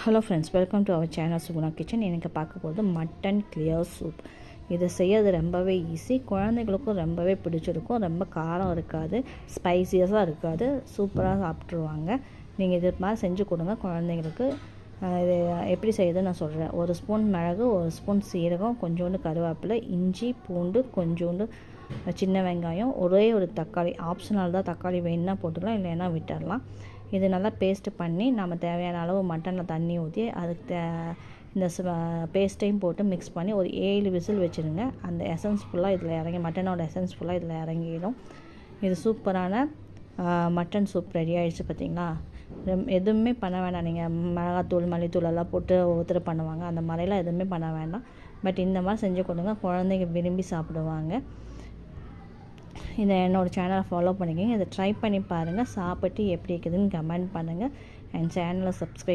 Hello friends, welcome to our channel Suguna kitchen. எனக்கு பார்க்க போகிறது மட்டன் கிளியர் சூப். இதை செய்யறது ரொம்பவே ஈஸி, குழந்தைங்களுக்கும் ரொம்பவே பிடிச்சிருக்கும். ரொம்ப காரம் இருக்காது, ஸ்பைசியஸாக இருக்காது, சூப்பராக சாப்பிட்ருவாங்க. நீங்கள் இது மாதிரி செஞ்சு கொடுங்க குழந்தைங்களுக்கு. இது எப்படி செய்யுதுன்னு நான் சொல்கிறேன். 1 ஸ்பூன் மிளகு, 1 ஸ்பூன் சீரகம், கொஞ்சோண்டு கருவேப்பிலை, இஞ்சி, பூண்டு, கொஞ்சோண்டு சின்ன வெங்காயம், ஒரே ஒரு தக்காளி. ஆப்ஷனல் தான், தக்காளி வேணுன்னா போட்டுக்கலாம், இல்லைன்னா விட்டுடலாம். இது நல்லா பேஸ்ட்டு பண்ணி நம்ம தேவையான அளவு மட்டனில் தண்ணி ஊற்றி அதுக்கு இந்த பேஸ்ட்டையும் போட்டு மிக்ஸ் பண்ணி ஒரு 7 விசில் வச்சுருங்க. அந்த எசன்ஸ் ஃபுல்லாக இதில் இறங்கி, மட்டனோட எசன்ஸ் ஃபுல்லாக இதில் இறங்கிடும். இது சூப்பரான மட்டன் சூப் ரெடி ஆகிடுச்சு. பார்த்திங்களா, எதுவுமே பண்ண வேண்டாம். நீங்கள் மிளகாத்தூள், மல்லித்தூள் எல்லாம் போட்டு ஒவ்வொருத்தர் பண்ணுவாங்க, அந்த மாதிரிலாம் எதுவுமே பண்ண வேண்டாம். பட் இந்த மாதிரி செஞ்சு கொடுங்க, குழந்தைங்க விரும்பி சாப்பிடுவாங்க. என்னோடய சேனலை ஃபாலோ பண்ணிக்கோங்க. இதை ட்ரை பண்ணி பாருங்கள். சாப்பிட்டு எப்படி இருக்குதுன்னு கமெண்ட் பண்ணுங்கள். என் சேனலை சப்ஸ்கிரைப்